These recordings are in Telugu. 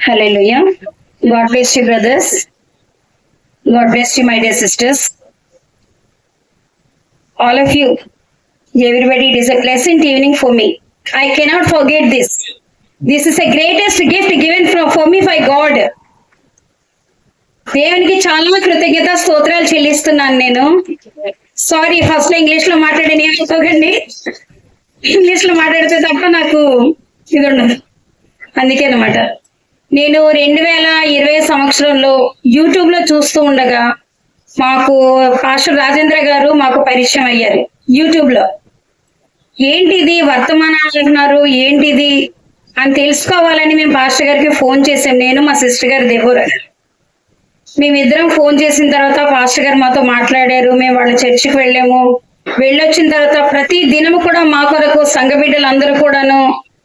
Hallelujah. God bless you, brothers. God bless you, my dear sisters. All of you, everybody, it is a pleasant evening for me. I cannot forget this. This is the greatest gift given for me by God. దేవునికి చాలా కృతజ్ఞత స్తోత్రాలు చెల్లిస్తున్నాను నేను. సారీ, ఫస్ట్ లో ఇంగ్లీష్ లో మాట్లాడని ఏమనుకోకండి. ఇంగ్లీష్ లో మాట్లాడితే తప్ప నాకు ఇది ఉండదు. అందుకే అనమాట నేను 2020 సంవత్సరంలో యూట్యూబ్ లో చూస్తూ ఉండగా మాకు పాస్టర్ రాజేంద్ర గారు మాకు పరిచయం అయ్యారు యూట్యూబ్ లో. ఏంటిది వర్తమానాలు అంటున్నారు ఏంటిది అని తెలుసుకోవాలని మేము పాస్టర్ గారికి ఫోన్ చేసాం. నేను మా సిస్టర్ గారు దెబోరా మేమిద్దరం ఫోన్ చేసిన తర్వాత పాస్టర్ గారు మాతో మాట్లాడారు. మేము వాళ్ళ చర్చికి వెళ్ళాము. వెళ్ళొచ్చిన తర్వాత ప్రతి దినము కూడా మా కొరకు సంఘ బిడ్డలందరూ కూడాను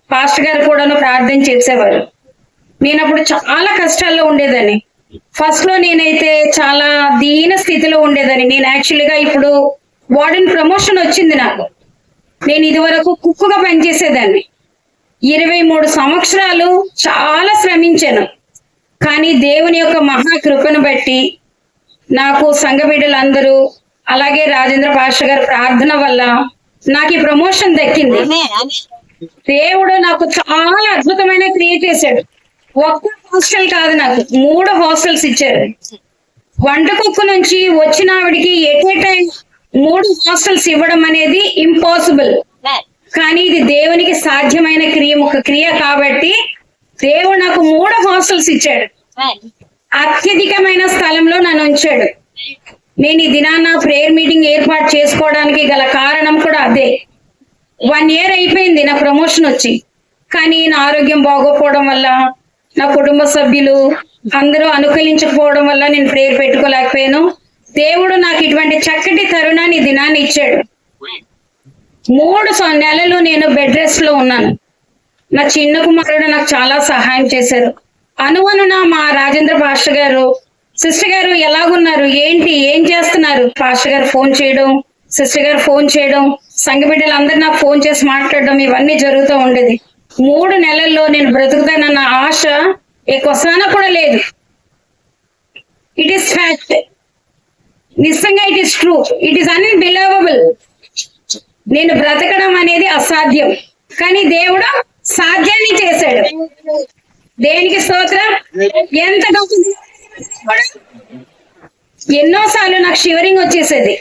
పాస్టర్ గారు కూడాను ప్రార్థన చేసేవారు. నేను అప్పుడు చాలా కష్టాల్లో ఉండేదాన్ని. ఫస్ట్ లో నేనైతే చాలా దీన స్థితిలో ఉండేదాన్ని. నేను యాక్చువల్గా ఇప్పుడు వార్డెన్ ప్రమోషన్ వచ్చింది నాకు. నేను ఇది వరకు కుక్కుగా పనిచేసేదాన్ని. 23 సంవత్సరాలు చాలా శ్రమించాను. కానీ దేవుని యొక్క మహాకృపను బట్టి నాకు సంఘ బిడ్డలందరూ అలాగే రాజేంద్ర పాస్టర్ గారి ప్రార్థన వల్ల నాకు ఈ ప్రమోషన్ దక్కింది. దేవుడు నాకు చాలా అద్భుతమైన క్రియ చేశాడు. ఒక్క హాస్టల్ కాదు, నాకు 3 హాస్టల్స్ ఇచ్చారు. వంట కుక్కు నుంచి వచ్చిన ఆవిడికి ఎట్ ఏ టైం 3 హాస్టల్స్ ఇవ్వడం అనేది ఇంపాసిబుల్. కానీ ఇది దేవునికి సాధ్యమైన క్రియ కాబట్టి దేవుడు నాకు 3 హాస్టల్స్ ఇచ్చాడు. అత్యధికమైన స్థలంలో నన్ను ఉంచాడు. నేను ఈ దినాన్న ప్రేయర్ మీటింగ్ ఏర్పాటు చేసుకోవడానికి గల కారణం కూడా అదే. 1 ఇయర్ అయిపోయింది నా ప్రమోషన్ వచ్చి. కానీ నా ఆరోగ్యం బాగోపోవడం వల్ల, నా కుటుంబ సభ్యులు అందరూ అనుకూలించకపోవడం వల్ల నేను ప్రేయర్ పెట్టుకోలేకపోయాను. దేవుడు నాకు ఇటువంటి చక్కటి తరుణాన్ని దినాన్ని ఇచ్చాడు. 3 నెలలు నేను బెడ్ రెస్ట్ లో ఉన్నాను. నా చిన్న కుమారుడు నాకు చాలా సహాయం చేశారు. అనువనున మా రాజేంద్ర పాస్టర్ గారు, సిస్టర్ గారు ఎలాగున్నారు, ఏంటి, ఏం చేస్తున్నారు, పాస్టర్ గారు ఫోన్ చేయడం, సిస్టర్ గారు ఫోన్ చేయడం, సంఘ బిడ్డలందరూ నాకు ఫోన్ చేసి మాట్లాడడం, ఇవన్నీ జరుగుతూ ఉండేది. 3 నెలల్లో నేను బ్రతుకుతానన్న ఆశ కొసాన కూడా లేదు. It is fact. నిజంగా it is true. It is unbelievable. నేను బ్రతకడం అనేది అసాధ్యం, కానీ దేవుడు సాధ్యాన్ని చేశాడు. దేనికి స్తోత్రం. ఎంత ఎన్నోసార్లు నాకు షివరింగ్ వచ్చేసేది.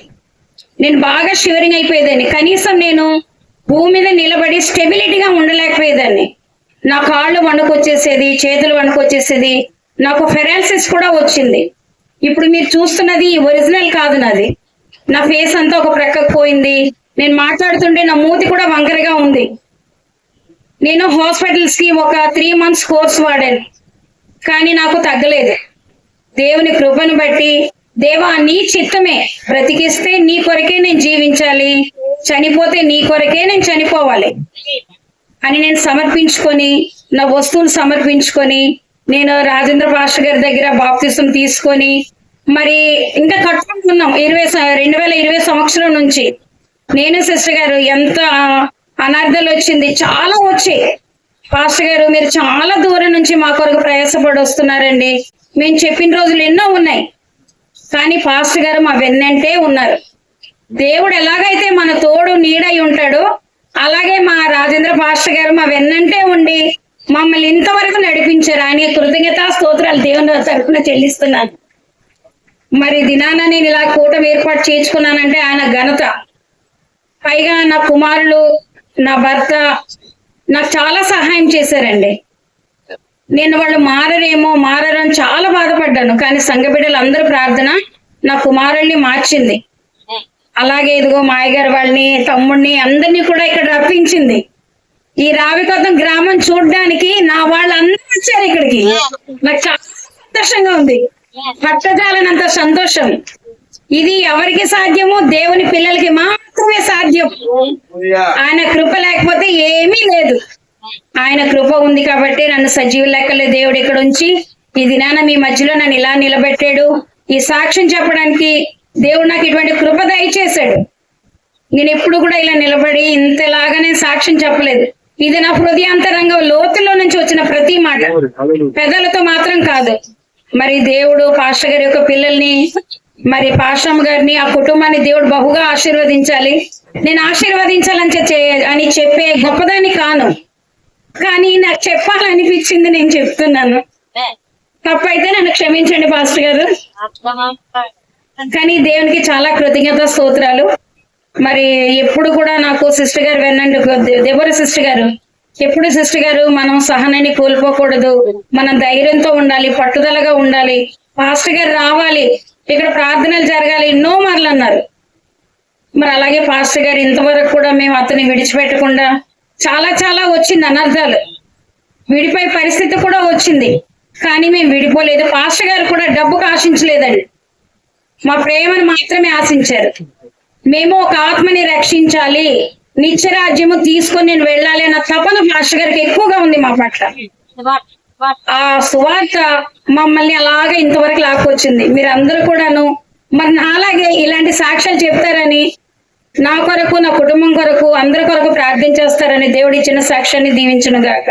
నేను బాగా షివరింగ్ అయిపోయేదాన్ని. కనీసం నేను భూమి మీద నిలబడి స్టెబిలిటీగా ఉండలేకపోయేదాన్ని. నా కాళ్ళు వణుకొచ్చేసేది, చేతులు వణుకొచ్చేసేది. నాకు ఫెరాలసిస్ కూడా వచ్చింది. ఇప్పుడు మీరు చూస్తున్నది ఒరిజినల్ కాదు నాది. నా ఫేస్ అంతా ఒక ప్రక్కకు పోయింది. నేను మాట్లాడుతుంటే నా మూతి కూడా వంకరగా ఉంది. నేను హాస్పిటల్స్ కి ఒక 3 months కోర్స్ వాడాను, కానీ నాకు తగ్గలేదు. దేవుని కృపను బట్టి, దేవా నీ చిత్తమే, బ్రతికిస్తే నీ కొరకే నేను జీవించాలి, చనిపోతే నీ కొరకే నేను చనిపోవాలి అని నేను సమర్పించుకొని, నా వస్తువులు సమర్పించుకొని, నేను రాజేంద్ర పాస్టర్ గారి దగ్గర బాప్తిసం తీసుకొని మరి ఇంకా కట్టుకుంటున్నాం. 2020 సంవత్సరం నుంచి నేను సిస్టర్ గారు ఎంత అనార్థాలు వచ్చింది, చాలా వచ్చాయి. పాస్టర్ గారు మీరు చాలా దూరం నుంచి మా కొరకు ప్రయాసపడి వస్తున్నారండి, మేము చెప్పిన రోజులు ఎన్నో ఉన్నాయి, కానీ పాస్టర్ గారు మా వెన్నంటే ఉన్నారు. దేవుడు ఎలాగైతే మన తోడు నీడై ఉంటాడో అలాగే మా రాజేంద్ర పాస్టర్ గారు మా వెన్నంటే ఉండి మమ్మల్ని ఇంతవరకు నడిపించారు. ఆయన కృతజ్ఞతా స్తోత్రాలు దేవుని తరఫున చెల్లిస్తున్నాను. మరి దినాన నేను ఇలా కూటమి ఏర్పాటు చేసుకున్నానంటే ఆయన ఘనత. పైగా నా కుమారులు, నా భర్త నాకు చాలా సహాయం చేశారండి. నేను వాళ్ళు మారరని చాలా బాధపడ్డాను, కానీ సంఘ బిడ్డలందరూ ప్రార్థన నా కుమారుల్ని మార్చింది. అలాగే ఇదిగో మాయగారు వాళ్ళని, తమ్ముడిని, అందరినీ కూడా ఇక్కడ రప్పించింది. ఈ రావికొత్తం గ్రామం చూడడానికి నా వాళ్ళందరూ వచ్చారు ఇక్కడికి. నాకు చాలా సంతోషంగా ఉంది, పట్టజాలనంత సంతోషం. ఇది ఎవరికి సాధ్యమో దేవుని పిల్లలకి మాత్రమే సాధ్యం. ఆయన కృప లేకపోతే ఏమీ లేదు. ఆయన కృప ఉంది కాబట్టి నన్ను సజీవ లెక్కలే దేవుడు ఇక్కడ ఉంచి ఈ దినాన మీ మధ్యలో నన్ను ఇలా నిలబెట్టాడు. ఈ సాక్ష్యం చెప్పడానికి దేవుడు నాకు ఇటువంటి కృప దయచేశాడు. నేను ఎప్పుడు కూడా ఇలా నిలబడి ఇంతలాగా నేను సాక్ష్యం చెప్పలేదు. ఇది నా హృదయాంతరంగ లోతుల్లో నుంచి వచ్చిన ప్రతి మాట, పెదలతో మాత్రం కాదు. మరి దేవుడు పాస్టర్ గారి యొక్క పిల్లల్ని, మరి పాస్టమ్ గారిని, ఆ కుటుంబాన్ని దేవుడు బహుగా ఆశీర్వదించాలి. నేను ఆశీర్వదించాలని అని చెప్పే గొప్పదాన్ని కాను, కానీ నాకు చెప్పాలనిపించింది, నేను చెప్తున్నాను. తప్పైతే నన్ను క్షమించండి పాస్టర్ గారు. కానీ దేవునికి చాలా కృతజ్ఞత స్తోత్రాలు. మరి ఎప్పుడు కూడా నాకు సిస్టర్ గారు వినండి, దేవర సిస్టర్ గారు, ఎప్పుడు సిస్టర్ గారు మనం సహనాన్ని కోల్పోకూడదు, మనం ధైర్యంతో ఉండాలి, పట్టుదలగా ఉండాలి, పాస్టర్ గారు రావాలి, ఇక్కడ ప్రార్థనలు జరగాలి, ఎన్నో మార్లు అన్నారు. మరి అలాగే పాస్టర్ గారు ఇంతవరకు కూడా మేము అతన్ని విడిచిపెట్టకుండా చాలా చాలా వచ్చింది అనర్థాలు, విడిపోయే పరిస్థితి కూడా వచ్చింది, కానీ మేము విడిపోలేదు. పాస్టర్ గారు కూడా డబ్బుకు ఆశించలేదండి, మా ప్రేమను మాత్రమే ఆశించారు. మేము ఒక ఆత్మని రక్షించాలి, నిత్యరాజ్యము తీసుకొని నేను వెళ్ళాలి అన్న తపన పాస్టర్ గారికి ఎక్కువగా ఉంది మా పట్ల. ఆ సువార్త మమ్మల్ని అలాగా ఇంతవరకు లాక్కొచ్చింది. మీరందరూ కూడాను మరి నాలాగే ఇలాంటి సాక్ష్యాలు చెప్తారని, నా కొరకు, నా కుటుంబం కొరకు, అందరి కొరకు ప్రార్థన చేస్తారని దేవుడు ఇచ్చిన సాక్ష్యాన్ని దీవించును గాక.